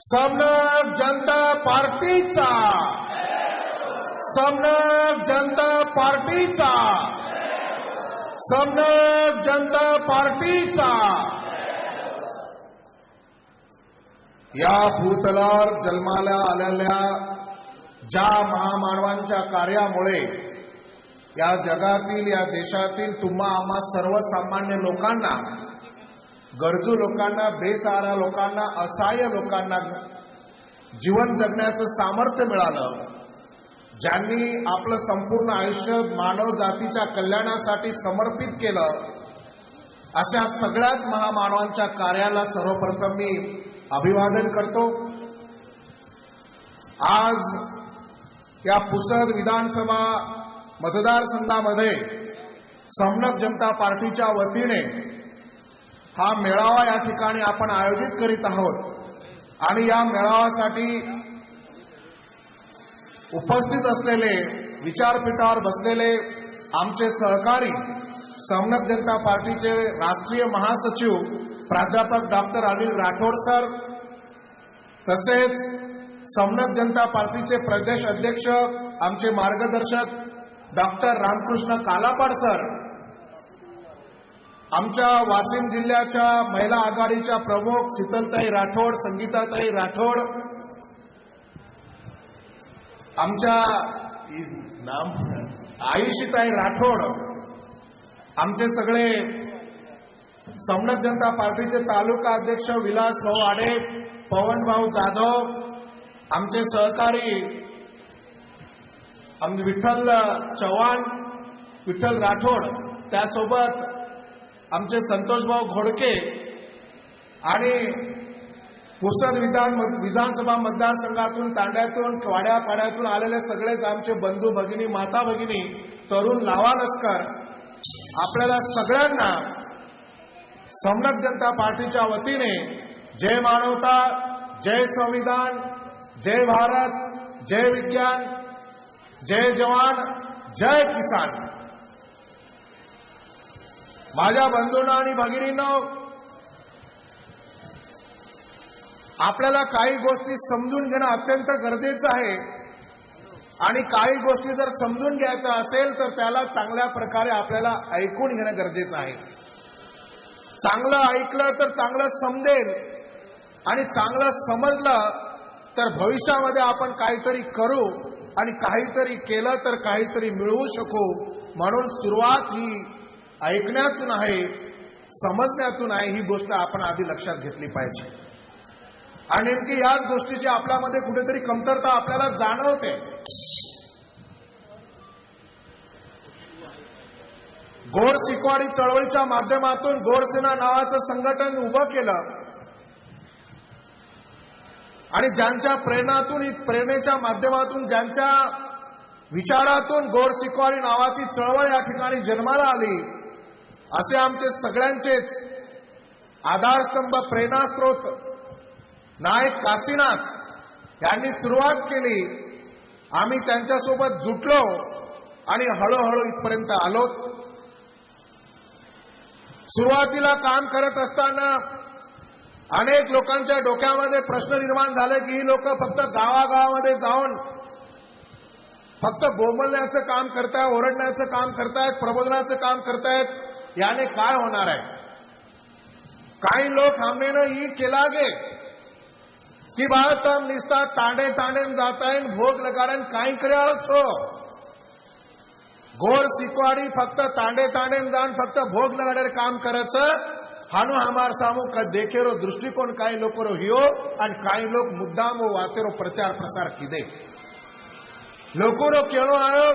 समनक जनता पार्टीचा, समनक जनता पार्टीचा, समनक जनता पार्टीचा। या भूतलावर जन्माला आलेल्या ज्या महामानवांच्या कार्यामुळे या जगातील, या देशातील तुम्हा आम्हा सर्वसामान्य लोकांना, गरजू लोकांना, बेसहारा लोकांना, असहाय्य लोकांना जीवन जगण्याचं सामर्थ्य मिळालं, ज्यांनी आपलं संपूर्ण आयुष्य मानव जातीच्या कल्याणासाठी समर्पित केलं, अशा सगळ्याच महामानवांच्या कार्याला सर्वप्रथम मी अभिवादन करतो। आज या पुसद विधानसभा मतदारसंघामध्ये समनक जनता पार्टीच्या वतीने हा मेळावा या ठिकाणी आपण आयोजित करीत आहोत आणि या मेळाव्यासाठी उपस्थित असलेले, विचारपीठावर बसलेले आमचे सहकारी समनक जनता पार्टीचे राष्ट्रीय महासचिव प्राध्यापक डॉक्टर अनिल राठोड सर, तसेच समनक जनता पार्टीचे प्रदेश अध्यक्ष आमचे मार्गदर्शक डॉक्टर रामकृष्ण कालापाड सर, आमच्या वाशिम जिल्ह्याच्या महिला आघाडीच्या प्रमुख शीतलताई राठोड, संगीताताई राठोड, आमच्या नाम आयुषीताई राठोड, आमचे सगळे समनक जनता पार्टीचे तालुका अध्यक्ष विलास भाऊ आडे, पवन भाऊ जाधव, आमचे सहकारी विठ्ठल चव्हाण, विठ्ठल राठोड, त्यासोबत आमचे संतोष भाऊ घोडके आणि पुसद विधानसभा मतदारसंघातून, तांड्यातून, वाड्यापाड्यातून आलेले सगळेच आमचे बंधू भगिनी, माता भगिनी, तरुण लावा लष्कर, आपल्याला सगळ्यांना समनक जनता पार्टीच्या वतीने जय मानवता, जय संविधान, जय भारत, जय विज्ञान, जय जवान, जय किसान। माझ्या बंधूंनो आणि भगिनींनो, आपल्याला काही गोष्टी समजून घेणं अत्यंत गरजेचं आहे आणि काही गोष्टी जर समजून घ्यायचं असेल तर त्याला चांगल्या प्रकारे आपल्याला ऐकून घेणं गरजेचं आहे। चांगलं ऐकलं तर चांगलं समजेल आणि चांगलं समजलं तर भविष्यामध्ये आपण काहीतरी करू आणि काहीतरी केलं तर काहीतरी मिळवू शकू। म्हणून सुरुवात ही ऐकण्यातून आहे, समजण्यातून आहे, ही गोष्ट आपण आधी लक्षात घेतली पाहिजे। आणि नेमकी याच गोष्टीची आपल्यामध्ये कुठेतरी कमतरता आपल्याला जाणवते। गोड शिकवाडी चळवळीच्या माध्यमातून गोडसेना नावाचं संघटन उभं केलं आणि ज्यांच्या प्रेरणेच्या माध्यमातून, ज्यांच्या विचारातून गोड शिकवाडी नावाची चळवळ या ठिकाणी जन्माला आली, असे आमचे सगळ्यांचेच आधारस्तंभ, प्रेरणास्त्रोत नायक काशीनाथ यांनी सुरुवात केली। आम्ही त्यांच्यासोबत जुटलो आणि हळूहळू इथपर्यंत आलो। सुरुवातीला काम करत असताना अनेक लोकांच्या डोक्यामध्ये प्रश्न निर्माण झाले की ही लोक फक्त गावागावामध्ये जाऊन फक्त बोंबलण्याचं काम करतायत, ओरडण्याचं काम करतायत, प्रबोधनाचं काम करतायत, याने काय होणार आहे। काही लोग हमने न ये केलागे कि बात हम निस्ता तांडे तांडे जाता है, भोग लगारण काही करे छो। गोड शिकवाडी फक्त तांडे तांडे जाण फक्त भोग लगाडे काम करायचं, हानु हमार सामू का देखेरो दृष्टिकोन काही लोक हियो आणि काही लोक मुद्दाम वातेरो प्रचार प्रसार किदे। लोकोरो केणो आयो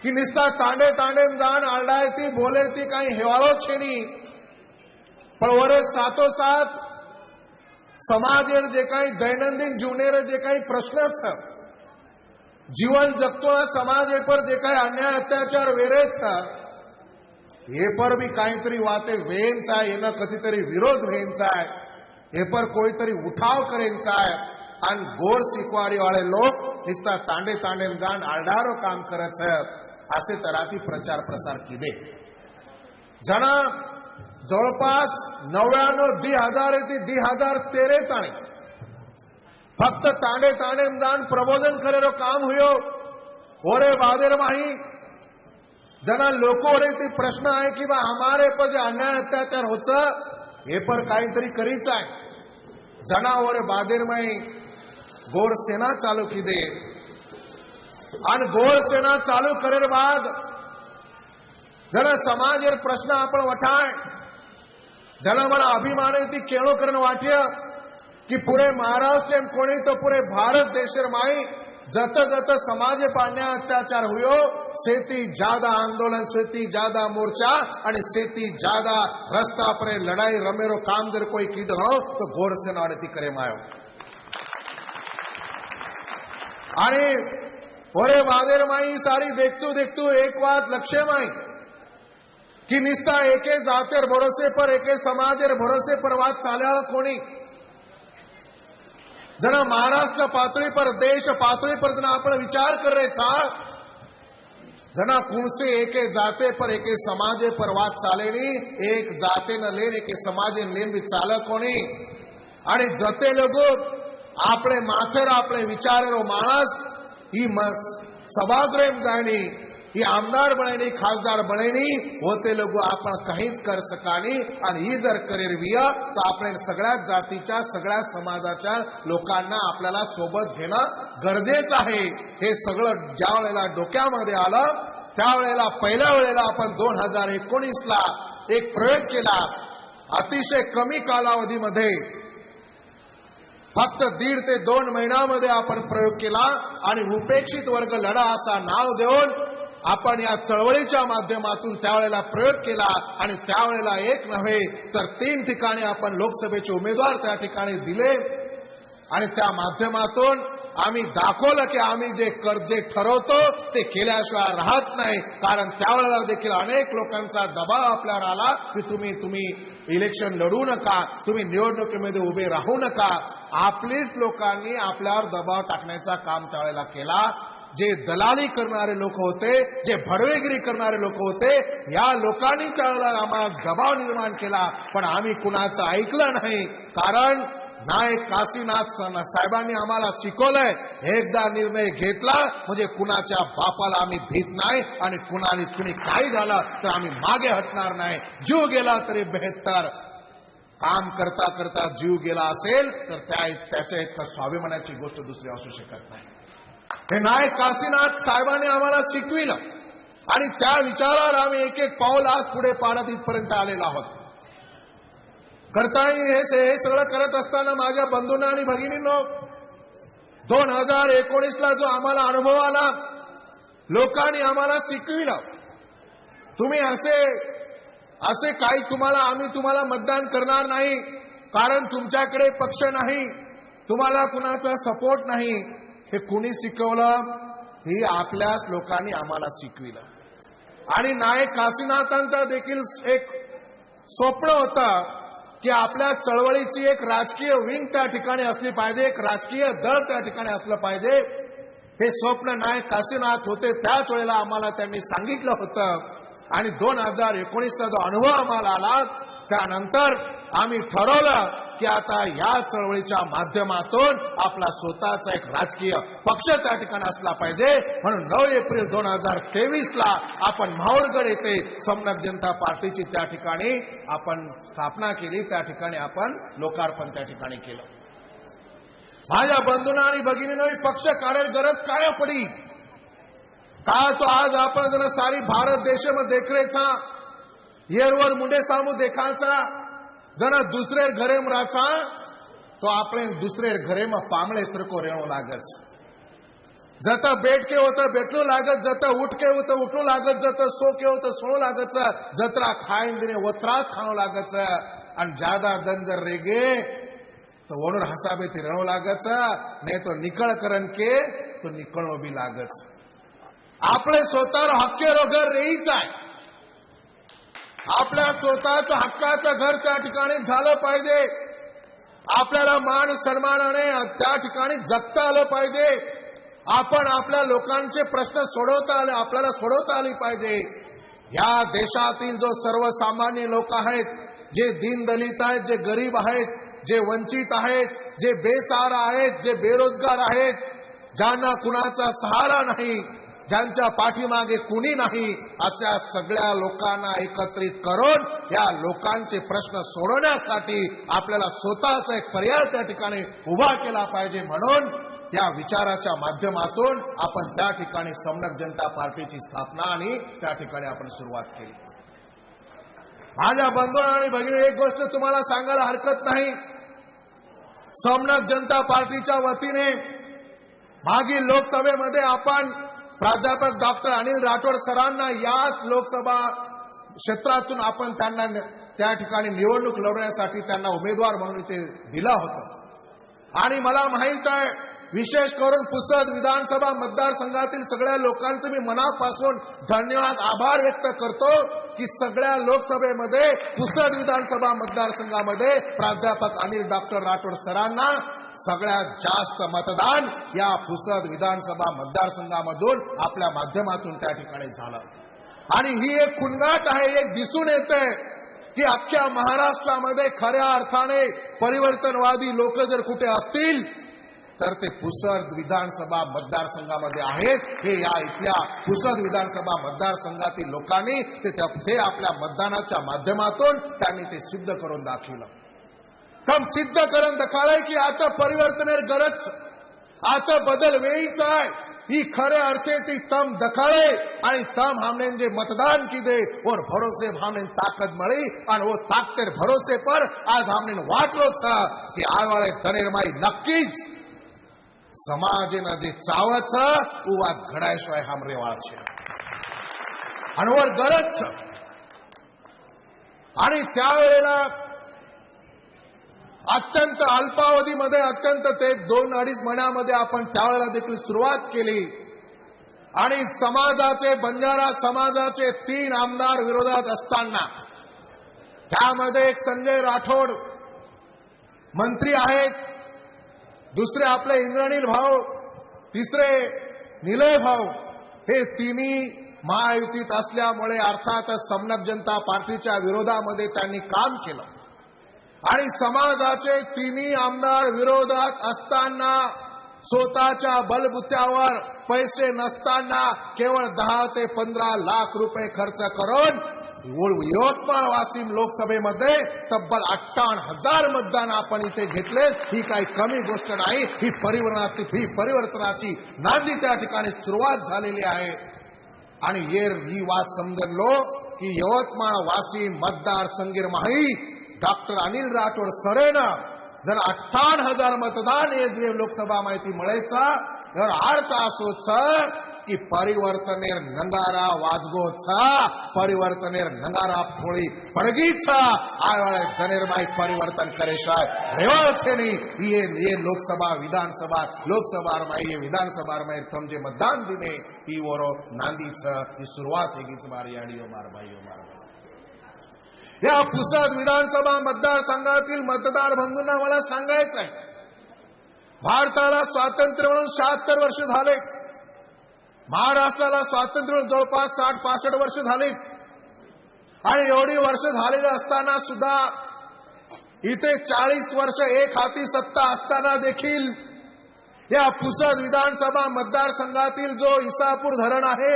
कि निस्ता तांडे तांडे जाण आरडाय ती बोले ती काही हेवाळो छेनी, पण वरे साथोसाथ समाजेर जे काही दैनंदिन जीवनेर जे काही प्रश्न छ, जीवन जगतो समाज पर जे काही अन्याय अत्याचार वेरेच हे पर भी काहीतरी वाते वेंचा आहे, येणं कधीतरी विरोध व्हायचा आहे, हे पर कोणीतरी उठाव करेंचा आहे आणि गोड शिकवाडी वाले लोक निस्ता तांडे तांडे जाण आरडारो काम करत असे तराती प्रचार प्रसार किदे। जना जवळपास 99 2000 ते 2013 ताणी फक्त तांडे तांडे दान प्रबोधन करेरो काम हुयो ओरे बादेर माही जना लोको रे ते प्रश्न आहे की बा हमारे पर जे अन्याय अत्याचार होच हे पर काहीतरी करीच आहे जना ओरे बादेर माही गोर सेना चालू की दे आणि गोर सेना चालू करेर बाद जना समाजेर प्रश्न आपण वठाय जना मला अभिमान आहे ती केळो करण वाट्य कि पूरे महाराष्ट्र कोणी तो पूरे भारत देशर माई जत जत समाज पाण्या अत्याचार हुयो सेती ज्यादा आंदोलन सेती ज्यादा मोर्चा आणि सेती ज्यादा रस्ता पर लड़ाई रमेरो काम जर कोई कीध हो तो गोर सेना ती करे मायो आणि ओरे वादेर माई सारी देखतू देखतू एक बात लक्ष्य माई कि निस्ता एके जातेर भरोसे पर एके समाजेर भरोसे पर वाद चाल्याळ कोणी जना महाराष्ट्र पातळी पर देश पातळी पर जना आपण विचार कर रहे था जना कुणसे एके जाते पर एके समाजे पर वाद चालेनी एक जाते न लेन एके समाजे लेन भी चाल कोणी आणि जते लोग आपले माथेर आपले विचारेरो माणस ही सभागृह जाणी ही आमदार बळेनी खासदार बळेनी होते लोक आपण काहीच कर सकानी आणि ही जर करेर विया तर आपण सगळ्या जातीच्या सगळ्या समाजाच्या लोकांना आपल्याला सोबत घेणं गरजेचं आहे हे सगळं ज्या वेळेला डोक्यामध्ये आलं त्यावेळेला पहिल्या वेळेला आपण 2019 ला एक प्रयोग केला अतिशय कमी कालावधीमध्ये फक्त 1.5 ते 2 महिन्यामध्ये आपण प्रयोग केला आणि उपेक्षित वर्ग लढा असा नाव देऊन आपण या चळवळीच्या माध्यमातून त्यावेळेला प्रयोग केला आणि त्यावेळेला एक नव्हे तर 3 ठिकाणी आपण लोकसभेचे उमेदवार त्या ठिकाणी दिले आणि त्या माध्यमातून आम्ही दाखवलं की आम्ही जे ठरवतो ते केल्याशिवाय राहत नाही कारण त्यावेळेला देखील अनेक लोकांचा दबाव आपल्यावर आला की तुम्ही इलेक्शन लढू नका तुम्ही निवडणुकीमध्ये उभे राहू नका आपलीच लोकांनी आपल्यावर दबाव टाकण्याचा काम त्यावेळेला केला जे दलाली करणारे लोक होते जे भडवेगिरी करणारे लोक होते या लोकांनी त्यावेळेला आम्हाला दबाव निर्माण केला पण आम्ही कुणाचं ऐकलं नाही कारण नायक काशीनाथ साहेबांनी आम्हाला शिकवलंय एकदा निर्णय घेतला म्हणजे कुणाच्या बापाला आम्ही भीत नाही आणि कुणी काही झालं तर आम्ही मागे हटणार नाही जीव गेला तरी बेहत्तर काम करता करता जीव गेला असेल तर त्याच्या इतकं स्वाभिमानाची गोष्ट दुसरी असू शकत नाही हे नायक काशीनाथ साहेबांनी आम्हाला शिकविलं आणि त्या विचारावर आम्ही एक एक पाऊल आज पुढे पाडत इथपर्यंत आलेलो आहोत करताना हे सगळं करत असताना माझ्या बंधूंना आणि भगिनींनो 2019 ला जो आम्हाला अनुभव आला लोकांनी आम्हाला शिकविलं तुम्ही असे काही आम्ही तुम्हाला मतदान करणार नाही कारण तुमच्याकडे पक्ष नाही तुम्हाला कुणाचा सपोर्ट नाही हे कुणी शिकवलं ही आपल्याच लोकांनी आम्हाला शिकविलं आणि नायक काशीनाथांचा देखील एक स्वप्न होतं की आपल्या चळवळीची एक राजकीय विंग त्या ठिकाणी असली पाहिजे एक राजकीय दल त्या ठिकाणी असलं पाहिजे हे स्वप्न नायक काशीनाथ होते त्याच वेळेला आम्हाला त्यांनी सांगितलं होतं आणि 2019 चा जो अनुभव आम्हाला आला त्यानंतर आम्ही ठरवलं की आता या चळवळीच्या माध्यमातून आपला स्वतःचा एक राजकीय पक्ष त्या ठिकाणी असला पाहिजे म्हणून 9 एप्रिल 2023 ला आपण माहूरगड येथे समन्वय जनता पार्टीची त्या ठिकाणी आपण स्थापना केली त्या ठिकाणी आपण लोकार्पण त्या ठिकाणी केलं माझ्या बंधूंना आणि भगिनींनो पक्ष कार्य गरज काय पडी का तो आज आपण जरा सारी भारत देश में देख रहे था येरवर मुंडे सामू देखाचा जना दूसरे घरे में राचा तो आपले दूसरे घरे में पामळे सरको रेणो लागस जत बैठ के होता बैठलो लागत जत उठ के होता उठलो लागत जत सो के होता सोनो लागत जतरा खाइन दिने वत्रात खानो लागत आणि ज्यादा दंजर रेगे तो वणूर हसाबे ती रेणो लागत नहीं तो निकळ करन के तो निकळो भी लागत आपले स्वतः हक्केरो घर रेहीच आहे आपल्या स्वतःचं हक्काचं घर त्या ठिकाणी झालं पाहिजे आपल्याला मान सन्मानाने त्या ठिकाणी जगता आलं पाहिजे आपण आपल्या लोकांचे प्रश्न सोडवता आले आपल्याला सोडवता आले पाहिजे या देशातील जो सर्वसामान्य लोक आहेत जे दीनदलित आहेत जे गरीब आहेत जे वंचित आहेत जे बेसहारा आहेत, जे बेरोजगार आहेत, ज्यांना कुणाचा सहारा नाही, ज्यांच्या पाठीमागे कुणी नाही, अशा सगळ्या लोकांना एकत्रित करून या लोकांचे प्रश्न सोडवण्यासाठी आपल्याला स्वतःचा एक पर्याय त्या ठिकाणी उभा केला पाहिजे. म्हणून या विचाराच्या माध्यमातून आपण त्या ठिकाणी समनक जनता पार्टीची स्थापना आणि त्या ठिकाणी आपण सुरुवात केली. माझ्या बंधूंनो आणि भगिनी, एक गोष्ट तुम्हाला सांगायला हरकत नाही. समनक जनता पार्टीच्या वतीने मागील लोकसभेमध्ये आपण प्राध्यापक डॉक्टर अनिल राठोड सरांना याच लोकसभा क्षेत्रातून आपण त्यांना त्या ठिकाणी निवडणूक लढवण्यासाठी त्यांना उमेदवार म्हणून इथे दिला होता. आणि मला माहित आहे, विशेष करून पुसद विधानसभा मतदारसंघातील सगळ्या लोकांचे मी मनापासून धन्यवाद, आभार व्यक्त करतो की सगळ्या लोकसभेमध्ये पुसद विधानसभा मतदारसंघामध्ये प्राध्यापक अनिल डॉक्टर राठोड सरांना सगळ्यात जास्त मतदान या पुसद विधानसभा मतदारसंघामधून आपल्या माध्यमातून त्या ठिकाणी झालं. आणि ही एक खुणगाट आहे. एक दिसून येते की अख्ख्या महाराष्ट्रामध्ये खऱ्या अर्थाने परिवर्तनवादी लोक जर कुठे असतील तर ते पुसद विधानसभा मतदारसंघामध्ये आहेत. हे या इथल्या पुसद विधानसभा मतदारसंघातील लोकांनी ते आपल्या मतदानाच्या माध्यमातून त्यांनी ते सिद्ध करून दाखवलं. तम सिद्ध करून दाखवलंय की आता परिवर्तनेर गरज, आता बदल वेळीच आहे. ही खरे अर्थे ती तम दखाड़े आणि तम हमने जे मतदान कीधे और भरोसे हमने ताकत मळी आणि वो ताकतेर भरोसे पर आज हमने वाटलो छ की आवाळे तनेरमाई नक्कीच समाजेनं जे चावळ छ उवा घडायशिवाय हम रेवाळ छे आणि वर गरज. आणि त्यावेळेला अत्यंत अल्पावधीमध्ये, अत्यंत ते 2-2.5 महिन्यामध्ये आपण त्यावेळेला देखील सुरुवात केली. आणि समाजाचे, बंजारा समाजाचे 3 आमदार विरोधात असताना त्यामध्ये एक संजय राठोड मंत्री आहेत, दुसरे आपले इंद्रनील भाऊ, तिसरे निलय भाऊ, हे तिन्ही महायुतीत असल्यामुळे अर्थातच समनक जनता पार्टीच्या विरोधामध्ये त्यांनी काम केलं. आणि समाजाचे तिन्ही आमदार विरोधात असताना, स्वतःच्या बलबुत्यावर पैसे नसताना केवळ 10 ते 15 लाख रुपये खर्च करून यवतमाळ वाशिम लोकसभेमध्ये तब्बल 58,000 मतदान आपण इथे घेतले. ही काही कमी गोष्ट नाही. ही परिवर्तनाची नांदी त्या ठिकाणी सुरुवात झालेली आहे. आणि ही वाद समजलो की यवतमाळ वाशिम मतदारसंघीर माही डॉक्टर अनिल राठोड सरेनं जर 58,000 मतदान हे लोकसभा माहिती मिळायचा तर अर्थ असोच की परिवर्तनेर नंगारा वाजगो छ, परिवर्तनेर नंगारा फोळी पडगी छ, आवाळे धनेरमाई परिवर्तन करेशाय रेवाळ छेनी. ये लोकसभा विधानसभा माई विधानसभा माई तम जे मतदान दिने ही वरो नांदी छ, ही सुरुवात हेगीच मारी आणि मार भाई मार. या पुसद विधानसभा मतदारसंघातील मतदार बंधूंना मला सांगायचं आहे, भारताला स्वातंत्र्य मिळून 76 वर्ष झाले. महाराष्ट्राला स्वातंत्र्य जवळपास 60-65 वर्ष झाली. आणि एवढी वर्ष झालेली असताना सुद्धा इथे 40 वर्ष एक हाती सत्ता असताना देखील या पुसद विधानसभा मतदारसंघातील जो इसापूर धरण आहे,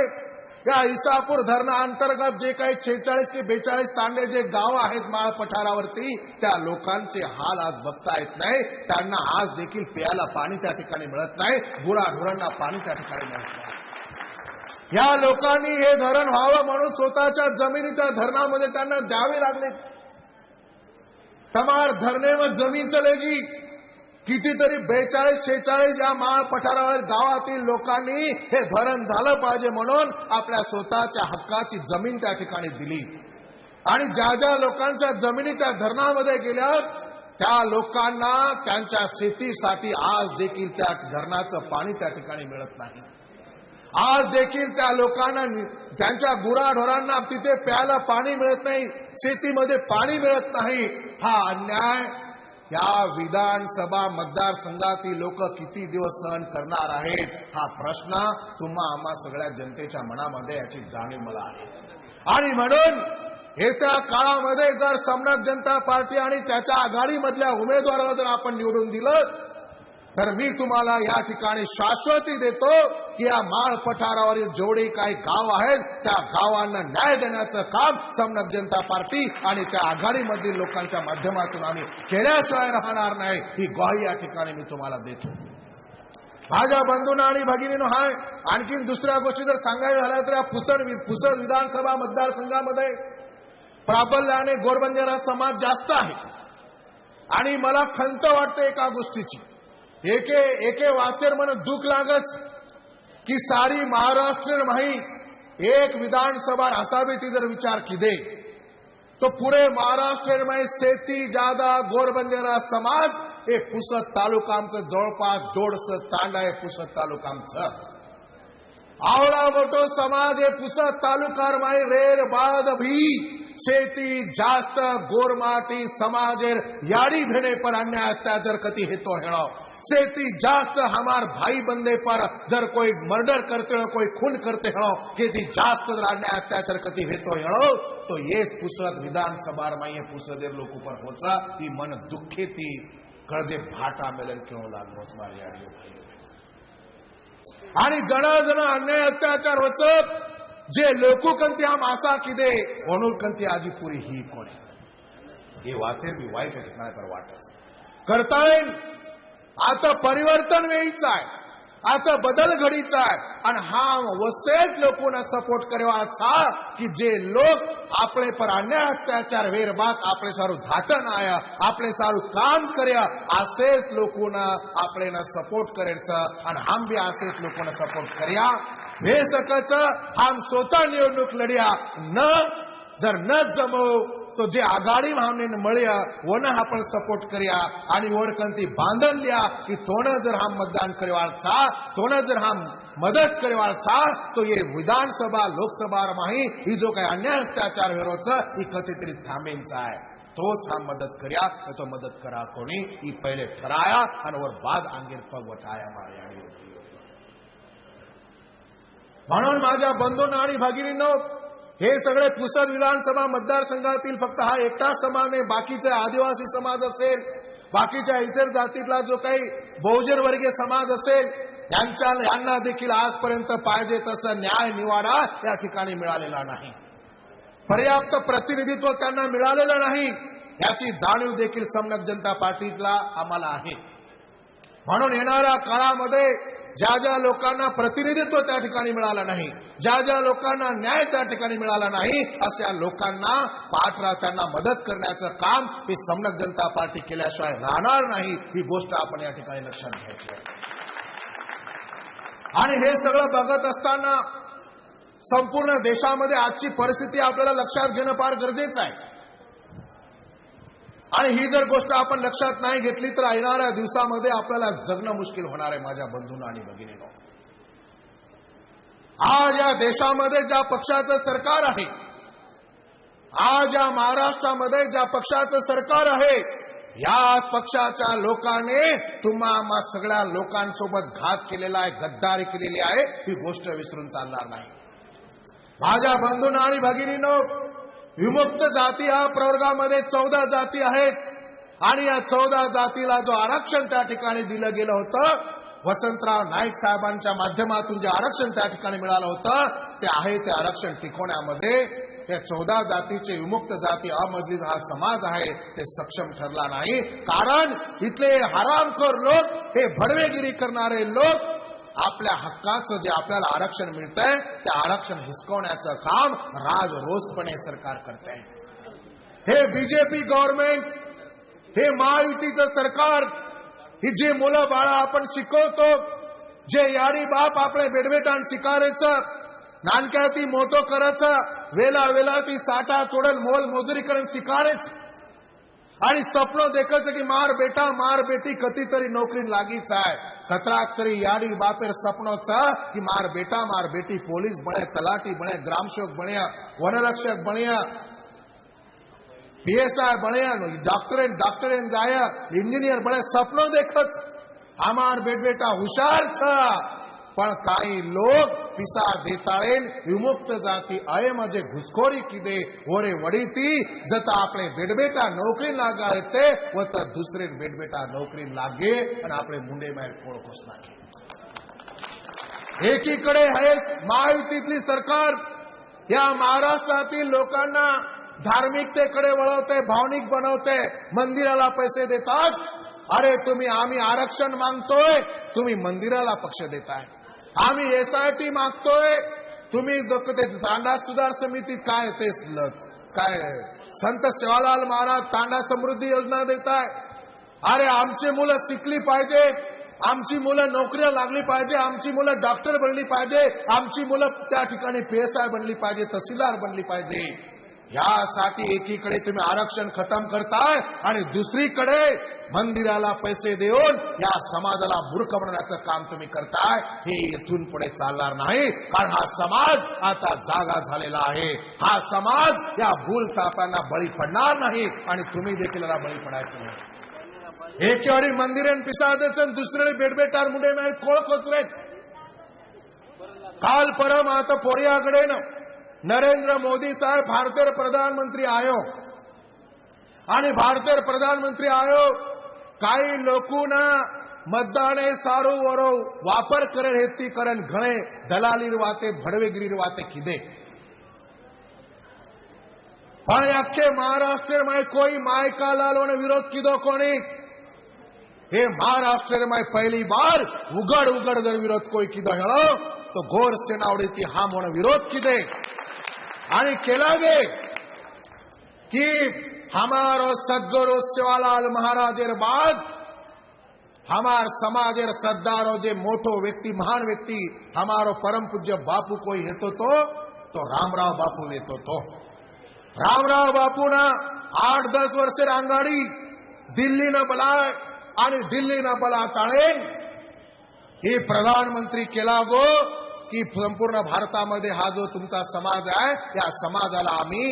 या इसापूर धरणाअंतर्गत जे काही 46 ते 42 तांडे जे गाव आहेत माळ पठारावरती, त्या लोकांचे हाल आज बघता येत नाही. त्यांना आज देखील प्यायला पाणी त्या ठिकाणी मिळत नाही, गुराढोरांना पाणी त्या ठिकाणी मिळत नाही. या लोकांनी हे धरण व्हावं म्हणून स्वतःच्या जमिनी त्या धरणामध्ये त्यांना द्यावी लागले. तमार धरणे में जमीन चलेगी. कितीतरी 42-46 या माळ पठारावर गावातील लोकांनी हे धरण झालं पाहिजे म्हणून आपल्या स्वतःच्या हक्काची जमीन त्या ठिकाणी दिली. आणि ज्या ज्या लोकांच्या जमिनी त्या धरणामध्ये गेल्या त्या लोकांना त्यांच्या शेतीसाठी आज देखील त्या धरणाचं पाणी त्या ठिकाणी मिळत नाही. आज देखील त्या लोकांना त्यांच्या गुराढोरांना तिथे प्यायला पाणी मिळत नाही, शेतीमध्ये पाणी मिळत नाही. हा अन्याय या विधानसभा मतदारसंघातील लोक किती दिवस सहन करणार आहेत, हा प्रश्न आम्हा सगळ्या जनतेच्या मनामध्ये याची जाणीव मला आहे. आणि म्हणून येत्या काळामध्ये जर समनक जनता पार्टी आणि त्याच्या आघाडीमधल्या उमेदवाराला जर आपण निवडून दिलं तर मी तुम्हाला या ठिकाणी शाश्वती देतो की या माळ पठारावरील जेवढे काही गाव आहेत त्या गावांना न्याय देण्याचं काम समनक जनता पार्टी आणि त्या आघाडीमधील लोकांच्या माध्यमातून आम्ही केल्याशिवाय राहणार नाही, ही ग्वाही या ठिकाणी मी तुम्हाला देतो. माझ्या बंधूंना आणि भगिनींनो, हाय आणखीन दुसऱ्या गोष्टी जर सांगायला झाल्या तर या पुसद विधानसभा मतदारसंघामध्ये प्राबल्याने गोरबंजारा समाज जास्त आहे आणि मला खंत वाटते एका गोष्टीची. एके वातेर मन दुख लागच की सारी महाराष्ट्र माही एक विधानसभा असावी ती जर विचार किदे तो पूरे महाराष्ट्र में सेती ज्यादा गोरबंजारा समाज हे पुसद तालुकांचं जवळपास 150 तांडा आहे. पुसद तालुकांचं आवडा मोठो समाज हे पुसद तालुकार माही रेर बाद भी सेती जास्त गोरमाटी समाजेर यारी भेड़े पर अन्याय अत्याचार कति हेतो हेड़ो सेती जास्त हमार भाई बंदे पर जर कोई मर्डर करते हो, कोई खून करते हो, कि जास्त जर अन्याय अत्याचार कति हेतो हेड़ो तो ये पुसद विधानसभा में ये पुसदेर लोक पर होचा ही मन दुखे थी कळजे भाटा मेलन क्यों लागलो मारी यारी आणि जण अन्याय अत्याचार वचत जे लोककंती आम आशा किदे म्हणून आधी पुरी ही कोणी हे वातेर बी वाईट ठिकाणी पर वाटस करताय. आता परिवर्तन वेळीच आहे, आता बदल घडीचा आहे आणि हा वसेट लोकों सपोर्ट करवाचा की जे लोग आपले पर अन्याय अत्याचार वेर बात आपले सारू धाटन आया आपले सारू काम कर्या असेच लोकों आपले सपोर्ट करायचं आणि हम भी असेच लोकों सपोर्ट कर्या हे सकच हम स्वतः निवडणूक लढ्या न जर न जमो तो जे आघाडी हमने मळ्या वन आपण सपोर्ट कर्या आणि वरकंती बांधन लिया की तोन जर हम मतदान करवाचा तोन जर हम मदत करवाचा तो ये विधानसभा लोकसभा माही ही जो काही अन्याय अत्याचार विरोध ही कधीतरी थांबेंचा आहे. तोच हम मदत कर्या तो मदत करा कोणी ही पहिले ठराया आणि वर बाद अंगेर पग वठाया मारे. म्हणून माझ्या बंधूंना आणि भगिनींनो, हे सगळे पुसद विधानसभा मतदारसंघातील फक्त हा एकटाच समाज नाही, बाकीचे आदिवासी समाज असेल, बाकीच्या इतर जातीतला जो काही बहुजन वर्गीय समाज असेल यांना देखील आजपर्यंत पाहिजे तसं न्याय निवाडा या ठिकाणी मिळालेला नाही. पर्याप्त प्रतिनिधित्व त्यांना मिळालेलं नाही याची जाणीव देखील समनक जनता पार्टीला आम्हाला आहे. म्हणून येणाऱ्या काळामध्ये ज्या ज्या लोकांना प्रतिनिधित्व त्या ठिकाणी मिळालं नाही, ज्या ज्या लोकांना न्याय त्या ठिकाणी मिळाला नाही अशा लोकांना पाठरा त्यांना मदत करण्याचं काम ही समनक जनता पार्टी केल्याशिवाय राहणार नाही, ही गोष्ट आपण या ठिकाणी लक्षात घ्यायची आहे. आणि हे सगळं बघत असताना संपूर्ण देशामध्ये आजची परिस्थिती आपल्याला लक्षात घेणं फार गरजेचं आहे. आणि ही जर गोष्ट आपण लक्षात नाही घेतली तर येणाऱ्या दिवसामध्ये आपल्याला जगणं मुश्किल होणार आहे. माझ्या बंधूंना आणि भगिनींनो, आज या देशामध्ये ज्या पक्षाचं सरकार आहे, आज या महाराष्ट्रामध्ये ज्या पक्षाचं सरकार आहे, या पक्षाच्या लोकांनी तुम्हा सगळ्या लोकांसोबत घात केलेला आहे, गद्दारी केलेली आहे, ही गोष्ट विसरून चालणार नाही. माझ्या बंधूंना आणि भगिनींनो, विमुक्त जाती हा प्रवर्गामध्ये 14 जाती आहेत आणि या 14 जातीला जो आरक्षण त्या ठिकाणी दिलं गेलं होतं, वसंतराव नाईक साहेबांच्या माध्यमातून जे आरक्षण त्या ठिकाणी मिळालं होतं ते आहे ते आरक्षण टिकवण्यामध्ये या 14 जातीचे विमुक्त जाती अमधील हा समाज आहे ते सक्षम ठरला नाही. कारण इथले हरामखोर लोक, हे भडवेगिरी करणारे लोक आपल्या हक्काचं जे आपल्याला आरक्षण मिळतंय ते आरक्षण हिसकवण्याचं काम राजरोसपणे सरकार करते. हे बीजेपी गव्हर्नमेंट, हे महायुतीचं सरकार, ही जे मुलं बाळा आपण शिकवतो, जे याडी बाप आपले बेडबेटान शिकारायचं, नानक्याती मोठो करायचं, वेला वेला ती साठा तोडल मोल मजुरी करून शिकारेच आणि स्वप्न देखायचं की मार बेटी कधीतरी नोकरी लागीच आहे. खतराक तरी याडी बापेर सपनोचा की मार बेटी पोलीस बने, तलाटी बने, ग्रामसेवक बने, वनरक्षक बने, पीएसआई बने, डॉक्टरेट जाया, इंजिनियर बने, सपनों देखच हमार बेटा हुशार छ. पण काही लोक पिसा देताळेन विमुक्त जाती अये मजे घुसखोरी किदे ओरे वडीती जता आपले बेडबेटा नोकरी लागायते व तर दुसरे बेडबेटा नोकरी लागे आणि आपले मुंडे माहेर कोळ खोसनाखे. एकीकडे आहे महायुतीतली सरकार या महाराष्ट्रातील लोकांना धार्मिकतेकडे वळवते, भावनिक बनवते, मंदिराला पैसे देतात. अरे तुम्ही आम्ही आरक्षण मागतोय, तुम्ही मंदिराला पक्ष देताय. आम्ही SIT मागतोय, तुम्ही तांडा सुधार समितीत काय संत सेवालाल महाराज तांडा समृद्धी योजना देताय. अरे आमची मुलं शिकली पाहिजे, आमची मुलं नोकरीला लागली पाहिजे, आमची मुलं डॉक्टर बनली पाहिजे, आमची मुलं त्या ठिकाणी PSI बनली पाहिजे, तहसीलदार बनली पाहिजे. यासाठी एकीकडे तुम्ही आरक्षण खतम करताय आणि दुसरीकडे मंदिराला पैसे देऊन या समाजाला मूर्ख बनवण्याचं काम तुम्ही करताय. हे इथून पुढे चालणार नाही, कारण हा समाज आता जागा झालेला आहे. हा समाज या भूलथापांना बळी पडणार नाही आणि तुम्ही देखील याला बळी पडायचं नाही. एकेवारी मंदिरेन पिसादेचं दुसरे बेडबेटार मुंडे माहेर कोळ खोचलेत. काल परम आता पोरियाकडे नरेंद्र मोदी साहेब भारतीय प्रधानमंत्री आयोग आणि भारतीय प्रधानमंत्री आयोग काही लोकून मतदाने सारू वरो वापर करे हेती करन घणे दलाली वाते भडवेगिरी वाते किदे. पण अख्खे महाराष्ट्र में कोई मायका लालो ने विरोध किदो कोणी. हे महाराष्ट्र में पहली बार उगड़ उगड़ जर विरोध कोई किदो हेळो तो घोर सेनावडीती हा मोन विरोध किदे आणि केला गे कि हमारो सद्गुरु सेवालाल महाराजेर बाद हमार समाजेर श्रद्धारो जे मोटो व्यक्ति महान व्यक्ति हमारो परम पूज्य बापू कोई हेतो तो रामराव बापू हेतो तो. रामराव बापूना 8-10 वर्षे आंगाडी दिल्लीनं बलाय आणि दिल्लीनं बला ताळेन ही प्रधानमंत्री केला गो की संपूर्ण भारतामध्ये हा जो तुमचा समाज आहे या समाजाला आम्ही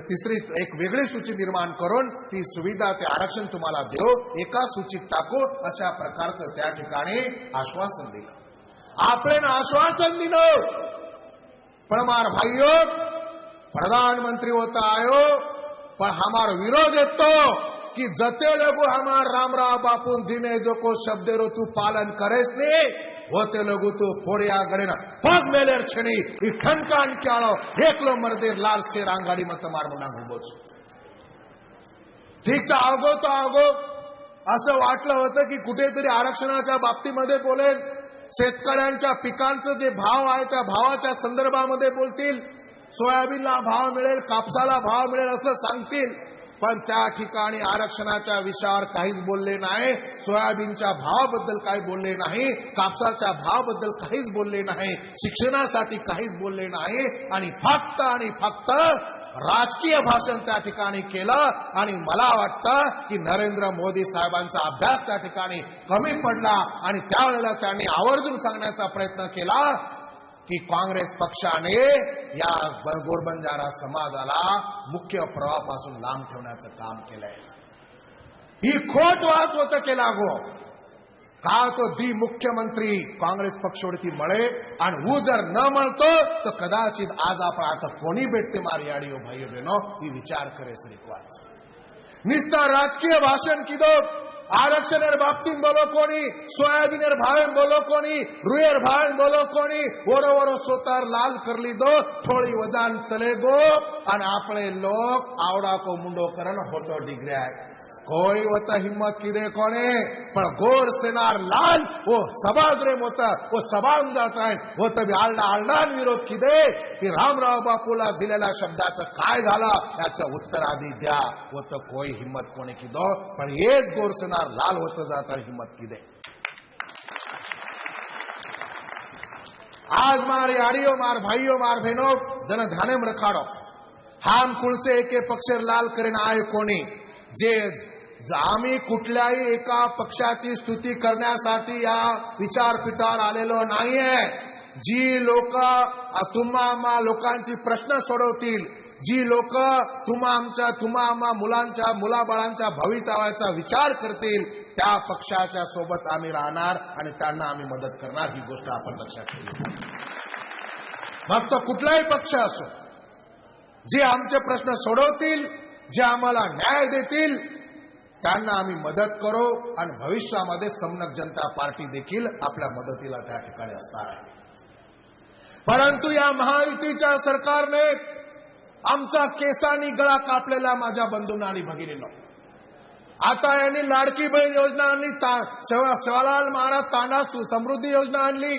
तिसरी एक वेगळी सूची निर्माण करून ती सुविधा ते आरक्षण तुम्हाला देऊ, एका सूचीत टाकू, अशा प्रकारचं त्या ठिकाणी आश्वासन दिलं. आपण आश्वासन दिलं पण मार भाइयों प्रधानमंत्री होता आयो पण हमार विरोध येतो कि जते लोग हमार रामराव बापू दिने जो को शब्देरो तू पालन करेस ने होते लोग तू फोड़िया गरे ना पग मेलेर छणी ठणकान क्याळो एकलो मर्देर लाल शेर अंगाडी मत मार म्हणा घुमोच. ठीकचा आगो तो आगो असं वाटलं होतं की कुठेतरी आरक्षणाच्या बाबतीमध्ये बोलेल, शेतकऱ्यांच्या पिकांचं जे भाव आहे त्या भावाच्या संदर्भामध्ये बोलतील, सोयाबीनला भाव मिळेल, कापसाला भाव मिळेल असं सांगतील. पण त्या ठिकाणी आरक्षणाच्या विषयावर काहीच बोलले नाही, सोयाबीनच्या भावाबद्दल काही बोलले नाही, कापसाच्या भावाबद्दल काहीच बोलले नाही, शिक्षणासाठी काहीच बोलले नाही आणि फक्त राजकीय भाषण त्या ठिकाणी केलं. आणि मला वाटतं की नरेंद्र मोदी साहेबांचा अभ्यास त्या ठिकाणी कमी पडला आणि त्यावेळेला त्यांनी आवर्जून सांगण्याचा प्रयत्न केला की काँग्रेस पक्षाने या गोरबंजारा समाजाला मुख्य प्रवाहापासून लांब ठेवण्याचं काम केलंय. ही खोट वाद होतं केला गो का तो दी मुख्यमंत्री काँग्रेस पक्षोडती मळे आणि वो जर न म्हणतो तर कदाचित आज आपण आता कोणी भेटते मार याडियो भाई बहनो ही विचार करे श्रीवाच. निस्ता राजकीय भाषण किदो आरक्षणेर बाबतीन बोलो कोणी, सोयाबीनेर भावेन बोलो कोणी, रुयर भावेन बोलो कोणी, वरो वरो सोतार लाल करली दो थोड़ी वजान चले गो आणि आपले लोक आवडा को मुंडो करन होटो डिग्रे कोई होता हिम्मत की दे कोणे. पण गोर सेनार लाल वो सभागृह होता वो सभा जाता है वो तभी आलडा विरोध की दे की रामराव बापूला दिलेल्या शब्दाचं काय झालं याचं उत्तर आधी द्या. वो तो कोई हिम्मत कोणी की दो पण हेच गोर सेनार लाल होतं जाता हिम्मत की दे. आज मार याडियो मार भाइयों मार बहनों जन ध्याने में रखाड़ो हम कुल से एक पक्षर लाल करेन आय कोणी जे आम्ही कुठल्याही एका पक्षाची स्तुती करण्यासाठी या विचारपीठावर आलेलो नाहीये. जी लोक तुम्हा लोकांची प्रश्न सोडवतील, जी लोक तुम्हा मुलांच्या मुलाबाळांच्या भवितव्याचा विचार करतील त्या पक्षाच्या सोबत आम्ही राहणार आणि त्यांना आम्ही मदत करणार, ही गोष्ट आपण लक्षात ठेवली. मग तो कुठलाही पक्ष असो, जे आमचे प्रश्न सोडवतील, जे आम्हाला न्याय देतील, त्यांना आम्ही मदत करू आणि भविष्यामध्ये समनक जनता पार्टी देखील आपल्या मदतीला त्या ठिकाणी असणार आहे. परंतु या महायुतीच्या सरकारने आमचा केसांनी गळा कापलेला माझ्या बंधूंना आणि भगिनींनो, आता यांनी लाडकी बहीण योजना आणली, सेवालाल महाराज तांडा समृद्धी योजना आणली.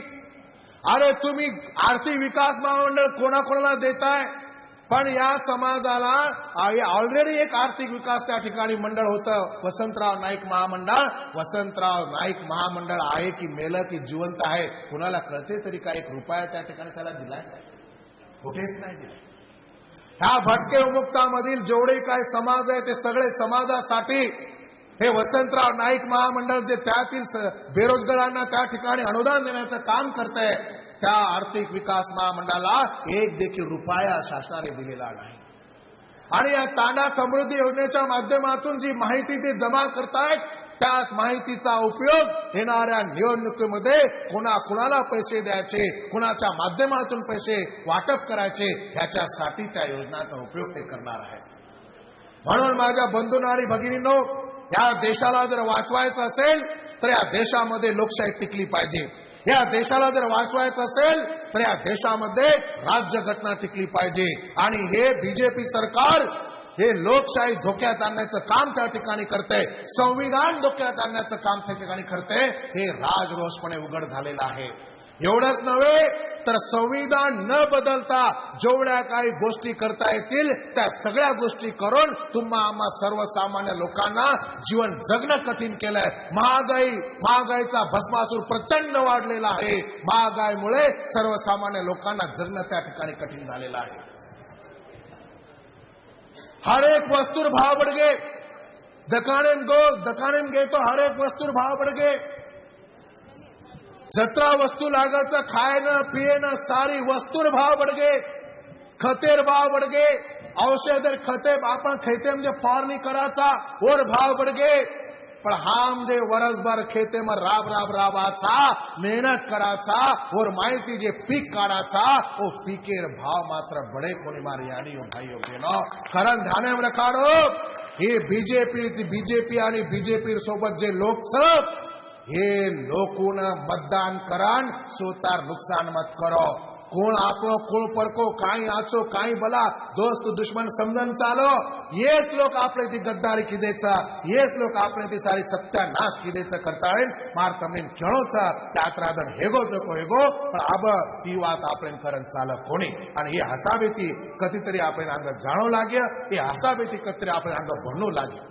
अरे तुम्ही आर्थिक विकास महामंडळ कोणाकोणाला देताय, पण या समाजाला ऑलरेडी एक आर्थिक विकास त्या ठिकाणी मंडळ होतं, वसंतराव नाईक महामंडळ. वसंतराव नाईक महामंडळ आहे की मेलं की जिवंत आहे कुणाला कळते तरी का? 1 रुपया त्या ठिकाणी त्याला दिलाय? कुठेच नाही दिला. ह्या भटके विमुक्तामधील जेवढे काय समाज आहे ते सगळे समाजासाठी हे वसंतराव नाईक महामंडळ जे त्यातील बेरोजगारांना त्या ठिकाणी अनुदान देण्याचं काम करतंय, त्या आर्थिक विकास महामंडळाला 1 देखील रुपया शासनाने दिलेला नाही. आणि या तांडा समृद्धी योजनेच्या माध्यमातून जी माहिती ते जमा करतायत, त्याच माहितीचा उपयोग येणाऱ्या निवडणुकीमध्ये कुणाला पैसे द्यायचे, कुणाच्या माध्यमातून पैसे वाटप करायचे, ह्याच्यासाठी त्या योजनांचा उपयोग ते करणार आहे. म्हणून माझ्या बंधूंनो आणि भगिनींनो, या देशाला जर वाचवायचं असेल तर या देशामध्ये लोकशाही टिकली पाहिजे. या देशाला जर वाचवायचं असेल तर या देशामध्ये राज्यघटना टिकली पाहिजे. आणि हे बीजेपी सरकार हे लोकशाही धोक्यात आणण्याचं काम त्या ठिकाणी करते, संविधान धोक्यात आणण्याचं काम त्या ठिकाणी करते, हे राजरोषपणे उघड झालेलं आहे. एवढंच नव्हे तर संविधान न बदलता जेवढ्या काही गोष्टी करता येतील त्या सगळ्या गोष्टी करून आम्हा सर्वसामान्य लोकांना जीवन जगणं कठीण केलंय. महागाईचा भस्मासूर प्रचंड वाढलेला आहे. महागाईमुळे सर्वसामान्य लोकांना जगणं त्या ठिकाणी कठीण झालेलं आहे. हर एक वस्तुर भाव बढ़ गए, दुकाने में गए तो हर एक वस्तुर भाव बढ़ गए. जत्रा वस्तू लागायचं खायनं पियेनं सारी वस्तूर भाव बढ़ गए. खतेर भाव बढ़ गए, औषधेर खते आपण खेते म्हणजे फवारणी करायचा और भाव बढ़ गए. पण हम जे वरसभर खेते में राबाचा मेहनत कराचा और माहिती जे पीक काढाचा वो पीकेर भाव मात्र बड़े कोणी मारी आणि भाईओ बहनो कारण ध्यान रखाडो. हे बीजेपी आणि बीजेपी सोबत जे लोक हे लोकों मतदान करान सोतार नुकसान मत करो. कोण आपलो कोण परको काही आचो काही भला दोस्त दुश्मन समजन चालो. येच लोक आपले ती गद्दारी किदेचा, येच लोक आपले ती सारी सत्यानाश किदेचा करताळेन मार तमने खेळोचा त्यात्रादन हेगो जोको हेगो. पण अब ती वात आपण करन चाल कोणी आणि हे हसाबेती कधीतरी आपण अंग जाणू लागे, हे हसाबेती कधीतरी आपण अंग भरणू लागे.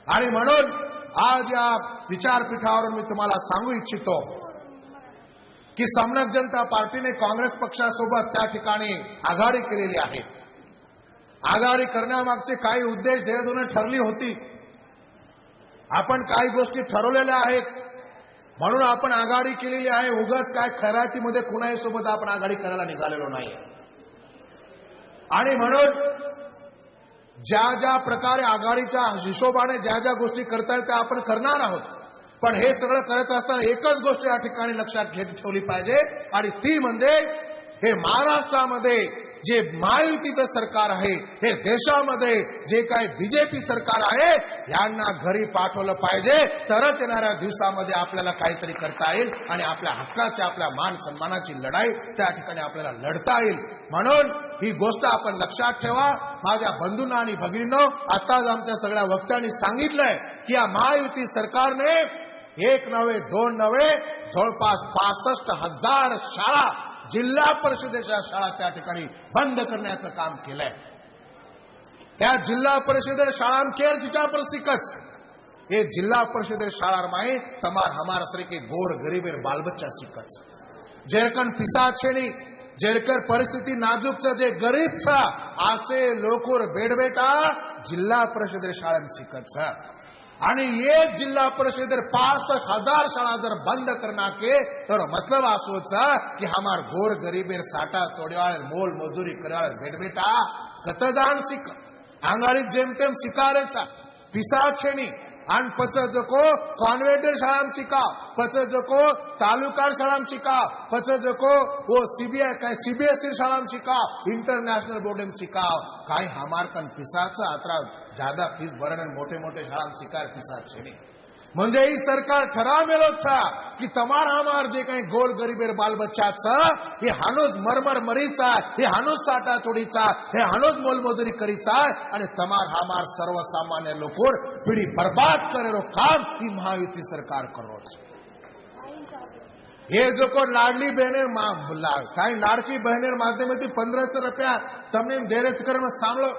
आणि म्हणून आज या विचारपीठावरून मी तुम्हाला सांगू इच्छितो की समनक जनता पार्टीने काँग्रेस पक्षासोबत त्या ठिकाणी आघाडी केलेली आहे. आघाडी करण्यामागचे काही उद्देश ध्येयधोरणे ठरली होती. आपण काही गोष्टी ठरवलेल्या आहेत म्हणून आपण आघाडी केलेली आहे. उगाच काय खराटीमध्ये कुणाही सोबत आपण आघाडी करायला निघालेलो नाही. आणि म्हणून ज्या प्रकारे आघाडीच्या हिशोबाने ज्या गोष्टी करतायत त्या आपण करणार आहोत. पण हे सगळं करत असताना एकच गोष्ट या ठिकाणी लक्षात ठेवली पाहिजे आणि ती म्हणजे हे महाराष्ट्रामध्ये जे महायुतीचं सरकार आहे, हे देशामध्ये जे काही बीजेपी सरकार आहे यांना घरी पाठवलं पाहिजे. तरच येणाऱ्या दिवसामध्ये आपल्याला काहीतरी करता येईल आणि आपल्या हक्काची आपल्या मान सन्मानाची लढाई त्या ठिकाणी आपल्याला लढता येईल. म्हणून ही गोष्ट आपण लक्षात ठेवा. माझ्या बंधूंना आणि भगिनींनो, आताच आमच्या सगळ्या वक्त्यांनी सांगितलंय की या महायुती सरकारने 1 नव्हे 2 नव्हे जवळपास 65,000 शाळा, जिल्हा परिषदेच्या शाळा त्या ठिकाणी बंद करण्याचं काम केलंय. त्या जिल्हा परिषदेर शाळा केर चिचा पर सिकच ये जिल्हा परिषदेर शाळा माई तमार हमार असरे के गोर गरीबेर बाल बच्चा सिकच जेरकन पिसा छेणी जेरकर परिस्थिती नाजूक जे गरीब छा आसे लोकोर बेडबेटा जिल्हा परिषदेर शाळा सिकच. आणि ये जिल्हा परिषदेर 65,000 शाळा जर बंद करना के तर मतलब आसोचा कि हमार गोर गरीबेर साटा तोड़वाळ मोल मजुरी कराळ बेटा कतदान सिक आंगारी जेमतेम सिकारेचा पिसा छेणी आणि पच जको कॉन्व्हेंट शाळाम शिका, पच जको तालुका शाळाम शिका, पच जको वो सीबीएसई शाळाम शिका, इंटरनेशनल बोर्ड में शिका। काय हमार कन पिसाच अतरा ज्यादा फीस भरण मोठे मोठे शाळाम शिकार पिसाच छे म्हणजे ही सरकार ठरावेलो छा कि तमार हमार जे काही गोल गरीबेर बाल बच्चा हे हानोज मरमर मरीचा, हे हानोज साटा तोडीचा, हे हानोज मोलमजुरी करीचा आणि तमार हमार सर्वसामान्य लोकोर पिढी बर्बाद करेरो काम ही महायुती सरकार करो। हे जो को लाडली बहनेर काही लाडकी बहनेर माध्यमेથી 1500 रुपया તમને દેરેજ કરવા સાંભળો,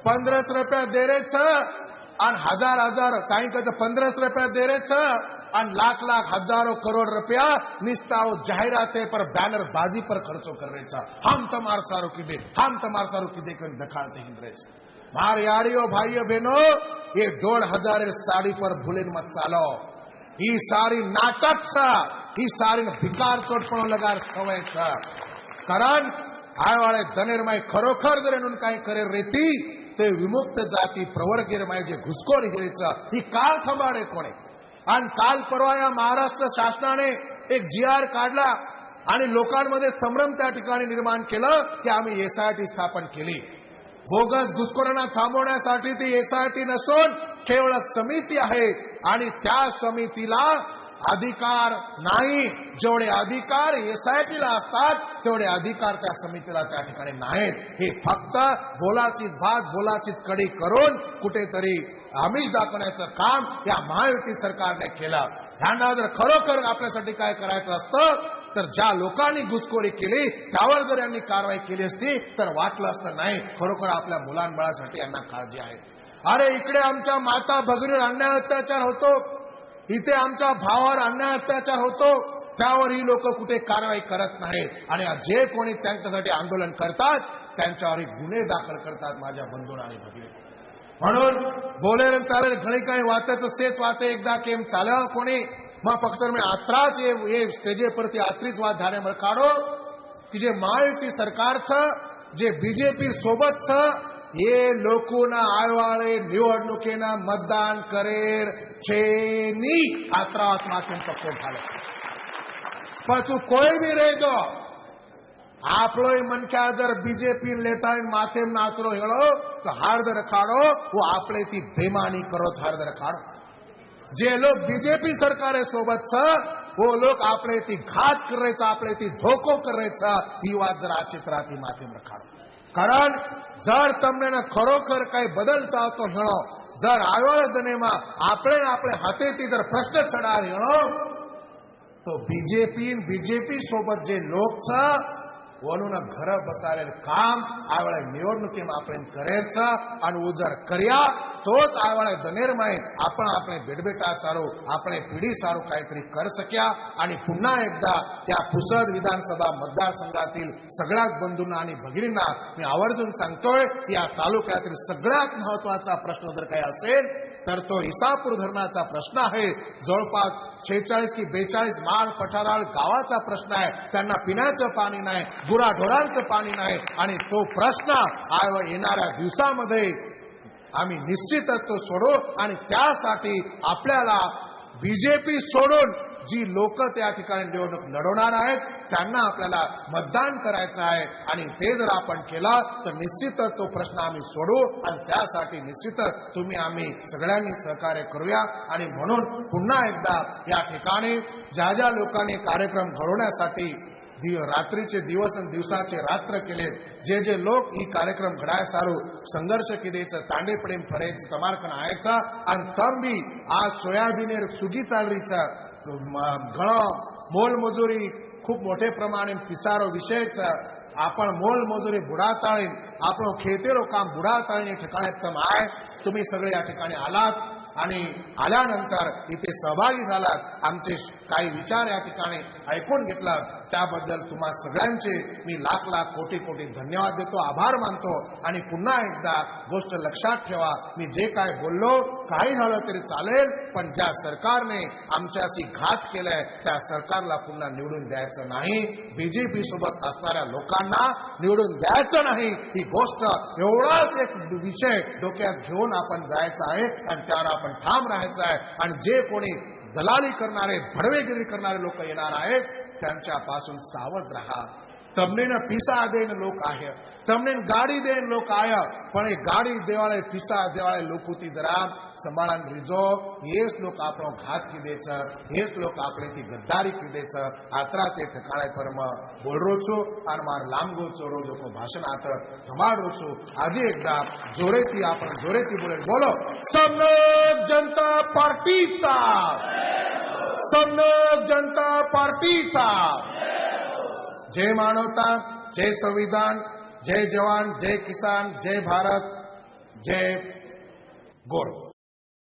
1500 रुपया દેરેજ અને हजार काही कसं 1500 रुपया દેરેજ અને लाख लाख हजारों करोड़ रुपया निस्ताओ जाहिराते पर बैनर बाजी पर खर्चो कर रहे था। हम तमार सारो की दे, हम तमार सारो की दे कर दिखाते हिंद रहे। मार यारियों भाइयों बहनों, ये 1500 साड़ी पर भूले मत चालो। ही सारी नाटक छा, ही सारी भिकार चोटपणो लगार सवय छा। कारण आय वाले दनेर माय खरोखर जर एनुन काही करे रेती ते विमुक्त जाती प्रवर्गीर माय जे घुसखोर हिरेचा ही काल थंबाडे कोणे। आणि काल परवा या महाराष्ट्र शासनाने एक जीआर काढला आणि लोकांमध्ये संभ्रम त्या ठिकाणी निर्माण केलं की आम्ही एसआयटी स्थापन केली। बोगस घुसखोरांना थांबवण्यासाठी ती एसआयटी नसून केवळ समिती आहे आणि त्या समितीला अधिकार नाही। जेवढे अधिकार एसआयटीला असतात तेवढे अधिकार त्या समितीला त्या ठिकाणी नाहीत। हे फक्त बोलाचीच भात बोलाचीच कडी करून कुठेतरी आमिष दाखवण्याचं काम या महायुती सरकारने केलं। ह्यांना जर खरोखर आपल्यासाठी काय करायचं असतं तर ज्या लोकांनी घुसखोरी केली त्यावर जर यांनी कारवाई केली असती तर वाटलं असतं नाही खरोखर आपल्या मुलांबाळासाठी यांना काळजी आहे। अरे इकडे आमच्या माता भगिनीवर अन्याय अत्याचार होतो, इथे आमच्या भावावर अन्याय अत्याचार होतो, त्यावर ही लोक कुठे कारवाई करत नाहीत आणि जे कोणी त्यांच्यासाठी आंदोलन करतात त्यांच्यावर गुन्हे दाखल करतात माझ्या बंधूंना आणि भगिनी। म्हणून बोलेर चालेल घणी काही वाचायचं सेच वाते एकदा केम चाल कोणी मग फक्त मैं आत्राच ये स्टेजे परती आत्रीच वाद धारे मळकाडो की जे महायुती सरकारचं जे बीजेपी सोबतच ये लोकोना आयवाळे निवडणुकीना मतदान करेर छेनी आत्रात माथून पक्को झालं। पाछू कोई भी रही दो आपलो मनख्या जर बीजेपी लेता माथे नाचरो हेळो तो हार्द रखाडो वो आपले ती बेमानी करोच हार्द रखाडो। जे लोग बीजेपी सरकार सोबत वो लोग आपले ती घात करायचा आपले ती धोको करायचा ही वाद जर आचित्राती माथे रखाडो। कारण जर તમને खरोखर काही बदल चाहतो हेळो जर आयोळ दनेमा आपले हातेती जर प्रश्न चढाव हेळो तो बीजेपी सोबत जे लोक वनून घर बसारेल काम आवळे निवडणुकीમાં आपण करेचं आणि उजर कर्या तोच आवळे दनेरमाय आपण आपले बेडबेटा सारो आपले पिढी सारो काहीतरी कर सक्या आणि पुन्हा एकदा त्या पुसद विधानसभा मतदारसंघातील सगळ्याच बंधूंना आणि भगिनींना मी आवर्जून सांगतोय या तालुक्यातील सगळ्यात महत्त्वाचा प्रश्न जर काही असेल तर तो इसापूर धरणाचा प्रश्न आहे। जवळपास 46 की 42 माळ पठाराळ गावाचा प्रश्न आहे, त्यांना पिण्याचं पाणी नाही, गुराढोरांचं पाणी नाही आणि तो प्रश्न येणाऱ्या दिवसामध्ये आम्ही निश्चितच तो सोडू आणि त्यासाठी आपल्याला बीजेपी सोडून जी लोक त्या ठिकाणी निवडणूक लढवणार आहेत त्यांना आपल्याला मतदान करायचं आहे आणि ते जर आपण केलं तर निश्चितच तो प्रश्न आम्ही सोडू आणि त्यासाठी निश्चितच तुम्ही आम्ही सगळ्यांनी सहकार्य करूया। आणि म्हणून पुन्हा एकदा या ठिकाणी ज्या ज्या लोकांनी कार्यक्रम घडवण्यासाठी रात्रीचे दिवस आणि दिवसाचे रात्र केले जे लोक ही कार्यक्रम घडाय सारू संघर्ष किदेचं तांडे पडेन फरेच तमारकन आयचा आणि तम भी आज सोयाबीनेर सुगी चालरीचा घणो मोलमजुरी खूप मोठे प्रमाणे पिसारो विषयच आपण मोलमजुरी बुडाताळीन आपण खेतेरो काम बुडाताळीन ठिकाणी तम आहे। तुम्ही सगळे या ठिकाणी आलात आणि आल्यानंतर इथे सहभागी झालात, आमचे काही विचार या ठिकाणी ऐकून घेतलात त्याबद्दल तुम्हा सगळ्यांचे मी लाख लाख कोटी कोटी धन्यवाद देतो, आभार मानतो. आणि पुन्हा एकदा गोष्ट लक्षात ठेवा, मी जे काय बोललो काही झालं तरी चालेल, पण ज्या सरकारने आमच्याशी घात केलाय त्या सरकारला पुन्हा निवडून द्यायचं नाही. बीजेपी सोबत असणाऱ्या लोकांना निवडून द्यायचं नाही. ही गोष्ट एवढाच एक विषय डोक्यात घेऊन आपण जायचं आहे आणि त्यावर आपण ठाम राहायचं आहे. आणि जे कोणी दलाली करणारे, भडवेगिरी करणारे लोक येणार आहेत त्यांच्यापासून सावध रहा. તમને પીસા દેને લોક આયા, તમને ગાડી દેને લોક આયા, પણ એ ગાડી દેવાળે પીસા દેવાળે લોકોથી જરા સંભાળાને રીજો. हेच लोक આપણો ઘાત કીધે છે, हेच लोक આપણેથી ગદ્દારી કીધે છે. આતરા તે ઠકાણે પર બોલરો છું અને માર લાંબો ચોરો લોકો ભાષણ આત ધમાડરો છું. આજે એકદા જોરેથી આપણે જોરેથી બોલો સમનક જનતા પાર્ટીचा, समनक जनता पार्टीचा. जय मानवता, जय संविधान, जय जवान, जय किसान, जय भारत, जय गौरव.